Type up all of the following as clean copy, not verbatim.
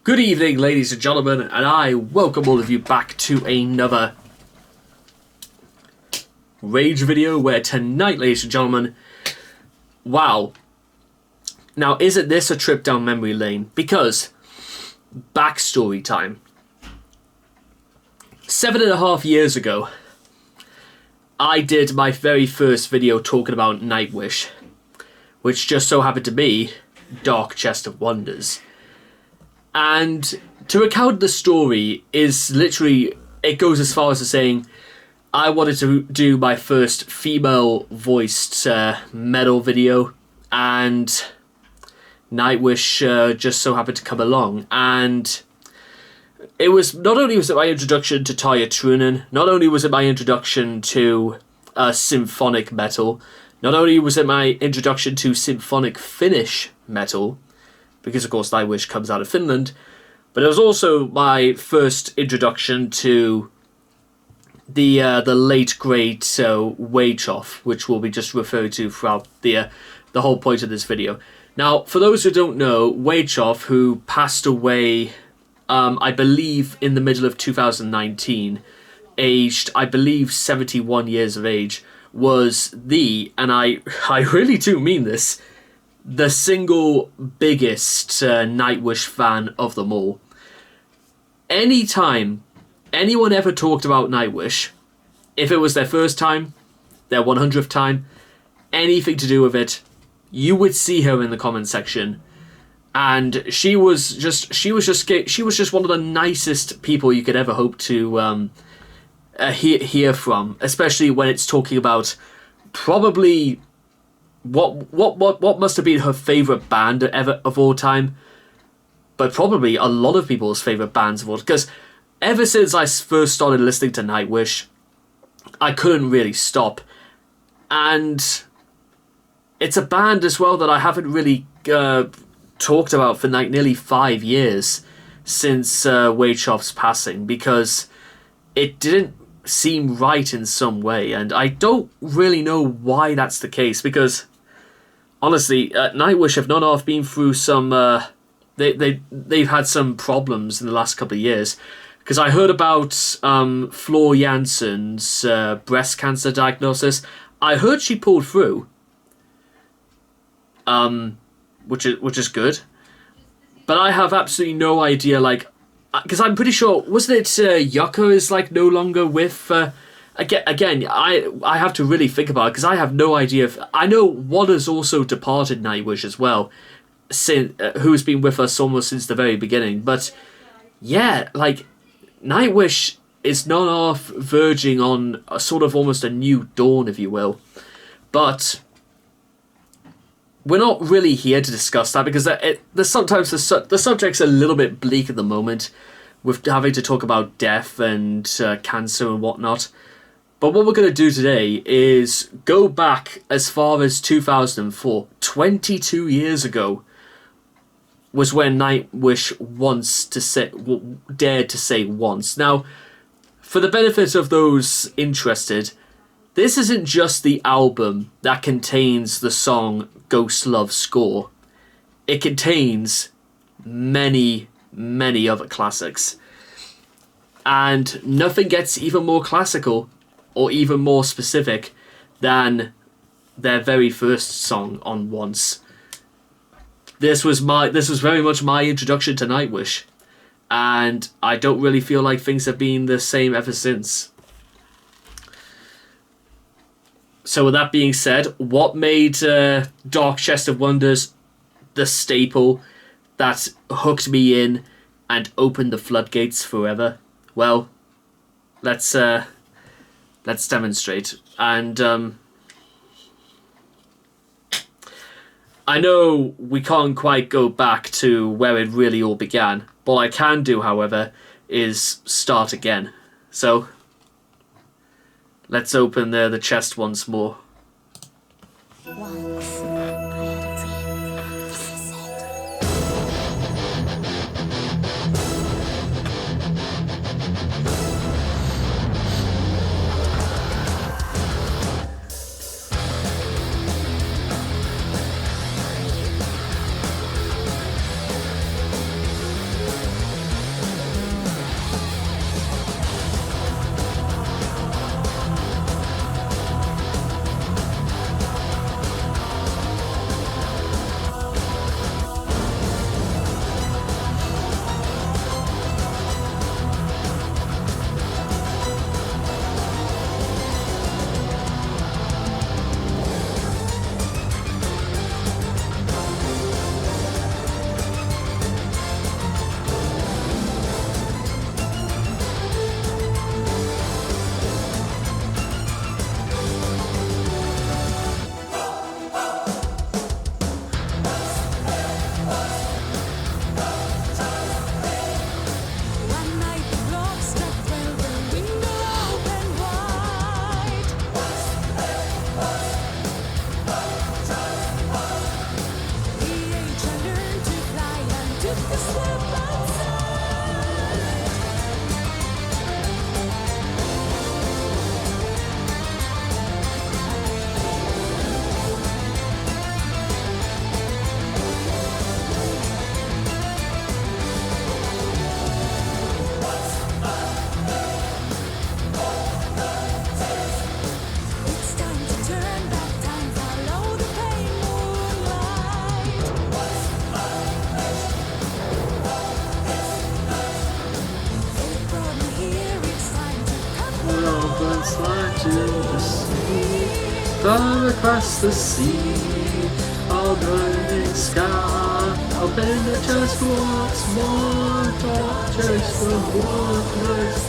Good evening, ladies and gentlemen, and I welcome all of you back to another Rage video where tonight, ladies and gentlemen, wow. Now, isn't this a trip down memory lane? Because, backstory time. 7.5 years ago, I did my very first video talking about Nightwish, which just so happened to be Dark Chest of Wonders. And to recount the story is literally, it goes as far as to saying, I wanted to do my first female-voiced metal video, and Nightwish just so happened to come along. And it was, not only was it my introduction to Tarja Turunen, not only was it my introduction to symphonic metal, not only was it my introduction to symphonic Finnish metal, because of course Nightwish comes out of Finland, but it was also my first introduction to the late great Waichoff, which we'll be just referring to throughout the whole point of this video. Now, for those who don't know, Waichoff, who passed away, I believe, in the middle of 2019, aged, I believe, 71 years of age, was and I really do mean this, the single biggest Nightwish fan of them all. Anytime anyone ever talked about Nightwish, if it was their first time, their 100th time, anything to do with it, you would see her in the comment section, and she was just one of the nicest people you could ever hope to hear from, especially when it's talking about probably what must have been her favorite band ever of all time, but probably a lot of people's favorite bands of all, because ever since I first started listening to Nightwish, I couldn't really stop. And it's a band as well that I haven't really talked about for like nearly 5 years since Waichoff's passing, because it didn't seem right in some way, and I don't really know why that's the case, because honestly, Nightwish have not off been through some they've had some problems in the last couple of years, because I heard about Floor Jansen's breast cancer diagnosis. I heard she pulled through, which is good, but I have absolutely no idea, like, because I'm pretty sure, wasn't it Yucca is like no longer with again I have to really think about it, because I have no idea if I know one has also departed Nightwish as well, since who's been with us almost since the very beginning. But yeah, like, Nightwish is not off verging on a sort of almost a new dawn, if you will. But we're not really here to discuss that, because sometimes the subject's a little bit bleak at the moment, with having to talk about death and cancer and whatnot. But what we're going to do today is go back as far as 2004. 22 years ago was when Nightwish dared to say once. Now, for the benefit of those interested, this isn't just the album that contains the song Ghost Love Score. It contains many, many other classics. And nothing gets even more classical or even more specific than their very first song on Once. This was very much my introduction to Nightwish, and I don't really feel like things have been the same ever since. So with that being said, what made Dark Chest of Wonders the staple that hooked me in and opened the floodgates forever? Well, let's demonstrate. And I know we can't quite go back to where it really all began. What I can do, however, is start again. So let's open the chest once more. Once. across the sea, all burning sky. Open the chest once more, just the waters.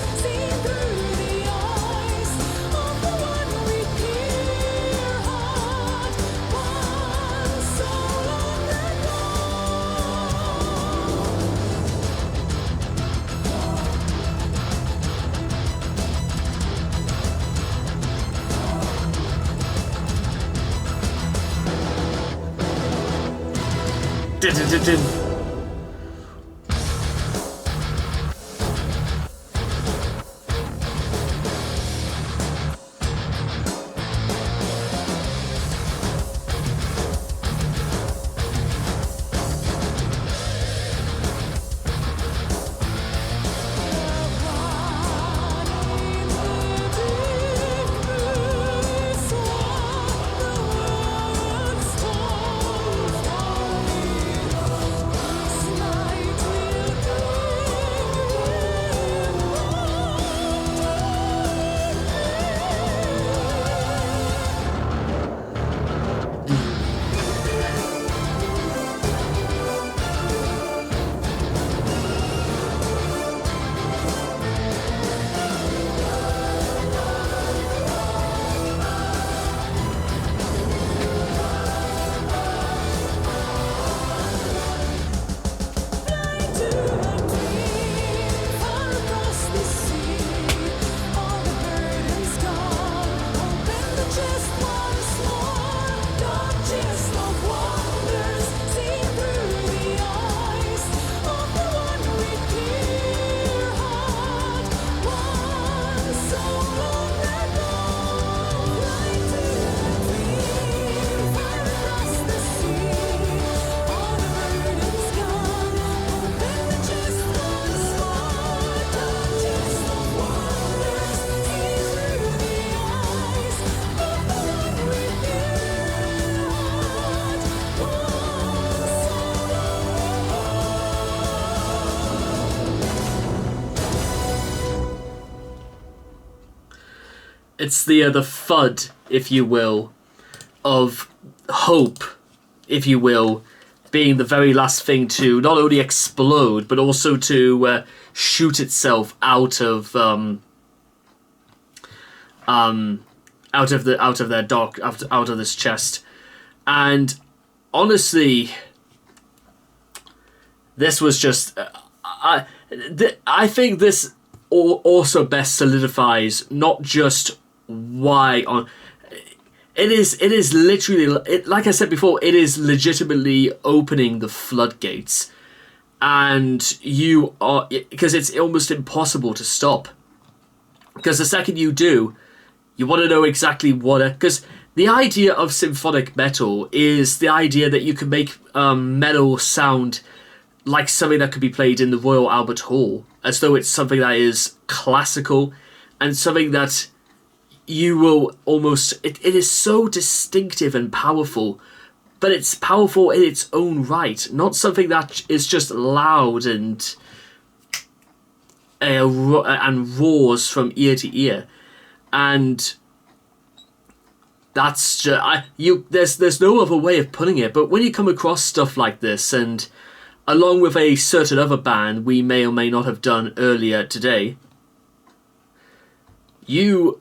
It's the FUD, if you will, of hope, if you will, being the very last thing to not only explode but also to shoot itself out of their dock, out of this chest. And honestly, this was just I think this also best solidifies not just why on it is literally, like I said before, it is legitimately opening the floodgates, and you are, because it's almost impossible to stop, because the second you do, you want to know exactly what, because the idea of symphonic metal is the idea that you can make metal sound like something that could be played in the Royal Albert Hall, as though it's something that is classical and something that you will almost... It is so distinctive and powerful, but it's powerful in its own right, not something that is just loud and roars from ear to ear. And that's just... there's no other way of putting it, but when you come across stuff like this, and along with a certain other band we may or may not have done earlier today, you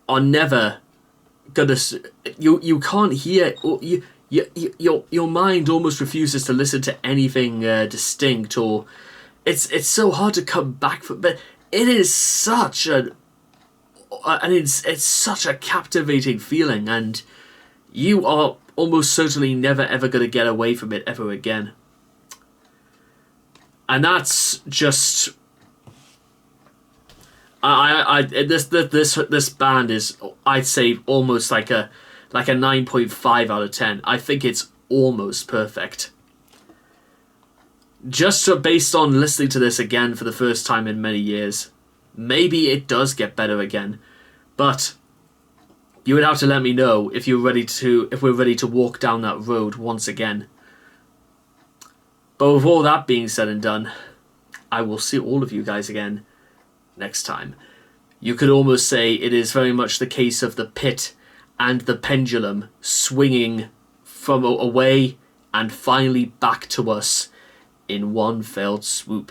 are never gonna... You can't hear... Your mind almost refuses to listen to anything distinct, or it's so hard to come back from. But it is such a... and it's such a captivating feeling, and you are almost certainly never ever going to get away from it ever again. And that's just... This band is, I'd say, almost like a 9.5 out of 10. I think it's almost perfect. Just based on listening to this again for the first time in many years, maybe it does get better again. But you would have to let me know if we're ready to walk down that road once again. But with all that being said and done, I will see all of you guys again next time. You could almost say it is very much the case of the pit and the pendulum swinging from away and finally back to us in one fell swoop.